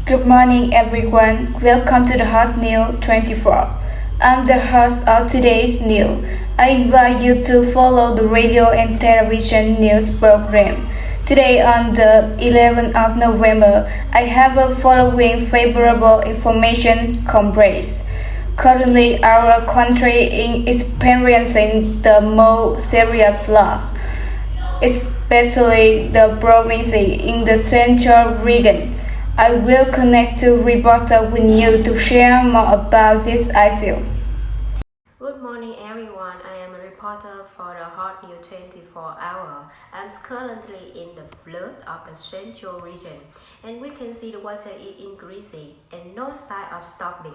Good morning, everyone. Welcome to the Hotnews24. I'm the host of today's news. I invite you to follow the radio and television news program. Today, on the 11th of November, I have a following favorable information compressed. Currently, our country is experiencing the most serious flood, especially the province in the central region. I will connect to Reportage Quỳnh Như to share more about this issue. Good morning, everyone. I am a reporter for the Hotnews24h. I'm currently in the flood of the central region, and we can see the water is increasing and no sign of stopping.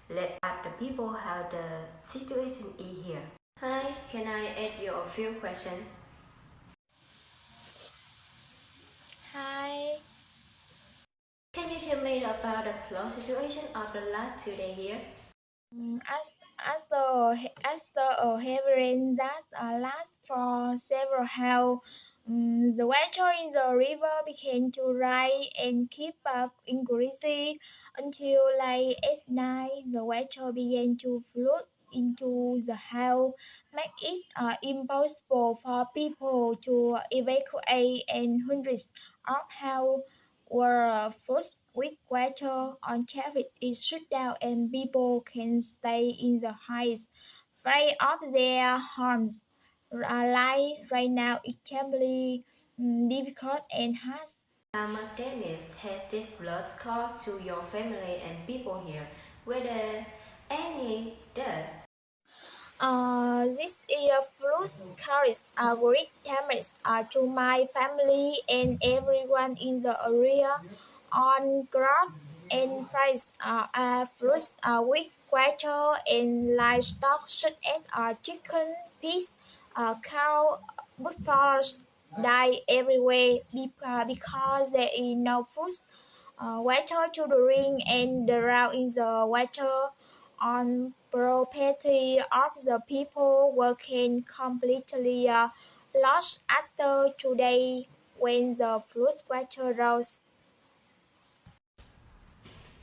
Let ask the people how the situation is here. Hi, can I ask you a few questions? Hi. Can you tell me about the flood situation of the last 2 days here? After a heavy rain that lasts for several hours, the water in the river began to rise and keep increasing until late at night. The water began to flood into the house, make it impossible for people to evacuate, and hundreds of houses were forced with water on traffic is shut down and people can stay in the house afraid of their homes. Life right now is extremely difficult and hard. My Dennis had this flood caused to your family and people here. Were there any deaths? This year flood caused a great damage to my family and everyone in the area. On ground and price are fruits with water and livestock such as chicken, pigs, cow, buffaloes die everywhere because there is no food, water to drink, and drought in the water on property of the people working completely lost after today when the flood water rose.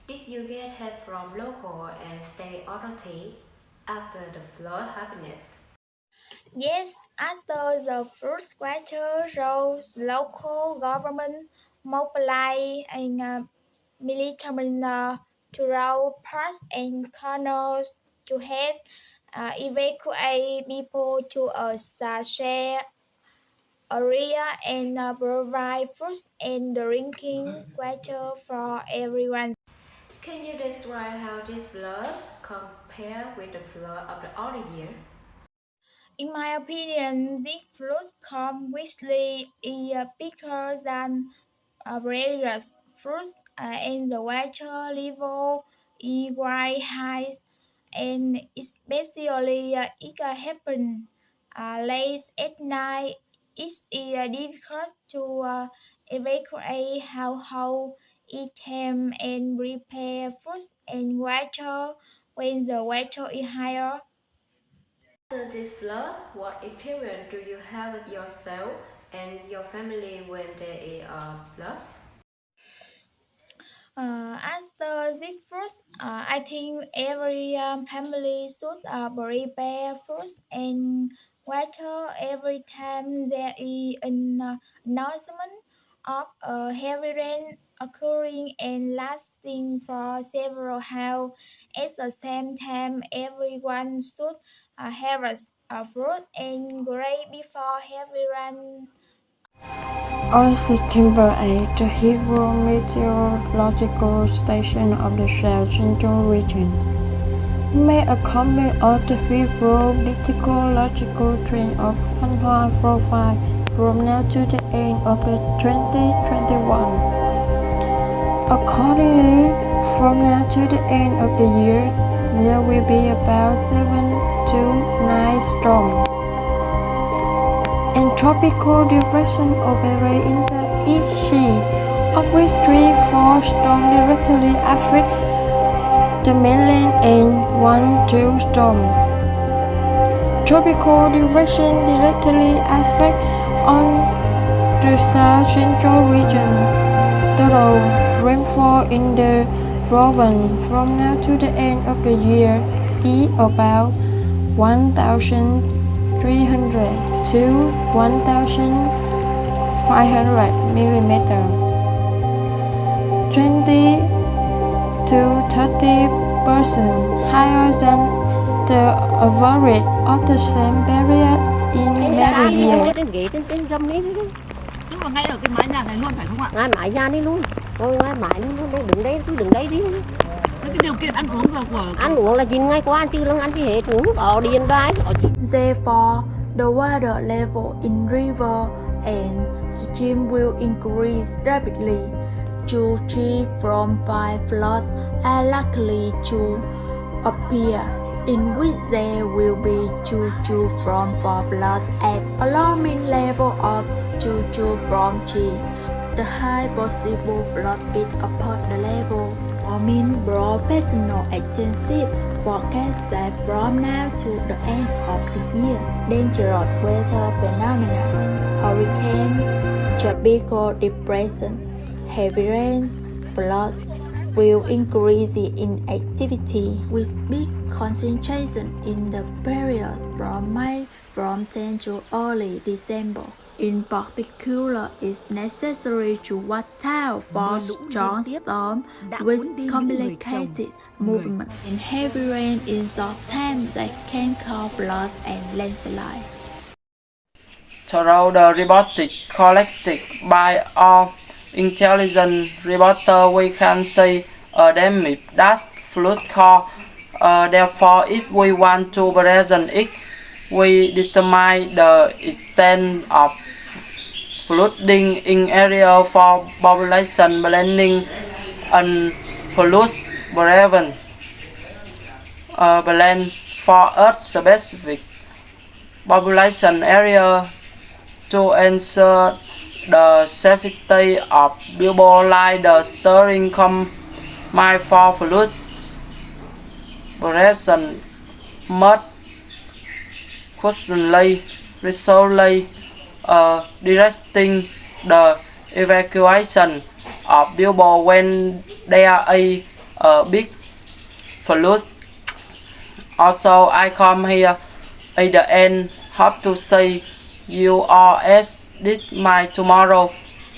Did you get help from local and state authorities after the flood happened? Yes, after the first water rose, local government mobilized and military to road parts and corners to help evacuate people to a safe area and provide food and drinking water for everyone. Can you describe how this flood compare with the flood of the other year? In my opinion, this flood completely is bigger than previous floods, and the water level is quite high, and especially it happen late at night. It's difficult to evacuate household, eat them, and prepare food and water when the water is higher. After this flood, what experience do you have yourself and your family when there is a flood? After this first, I think every family should prepare food and water every time there is an announcement of a heavy rain occurring and lasting for several hours. At the same time, everyone should harvest fruit and grape before heavy rain. On September 8, the Hydro Meteorological Station of the South Central Region made a comment on the Hydro Meteorological Trend of 145 from now to the end of the 2021. Accordingly, from now to the end of the year, there will be about 7 to 9 storms. And tropical depression operate in the East Sea, of which 3-4 storms directly affect the mainland and 1-2 storms. Tropical depression directly affect on the South Central region. Total rainfall rainfall in the province from now to the end of the year is about 1,300 to 1,500 millimeters. 20 to 30% higher than the average of the same period in every year. Trên ghế, trên râm đấy. Nhưng mà ngay ở cái mái nhà này luôn phải không ạ? Ngay mái nhà đấy luôn. Thôi ngay mái luôn, đây đứng đây, cứ đứng đây đi. Cái điều kiện ăn uống giờ của Ăn uống là 9 ngày qua ăn chứ lăng ăn chứ hết uống có điện đài. Therefore, the water level in river and stream will increase rapidly. 2, 3 from 5 floods are likely to appear, in which there will be 2 from 4 floods at alarming level of 2 from 3. The high possible flood bit upon the level. Warming professional agencies forecast that from now to the end of the year, dangerous weather phenomena, hurricane, tropical depression, heavy rains, floods will increase in activity with big concentration in the periods from May from 10 to early December. In particular, it's necessary to watch out for strong storm with complicated movement and heavy rain in short time that can cause floods and landslides. Through the reportage collected by our intelligent reporter, we can see a dynamic that flood cause. Therefore, if we want to present it, we determine the extent of flooding in area for population planning and flood prevention. Plan for a specific population area to ensure the safety of people like the steering combined for flood prevention must constantly resolve directing the evacuation of people when there is a big flood. Also, I come here at the end, hope to see you all as this my tomorrow.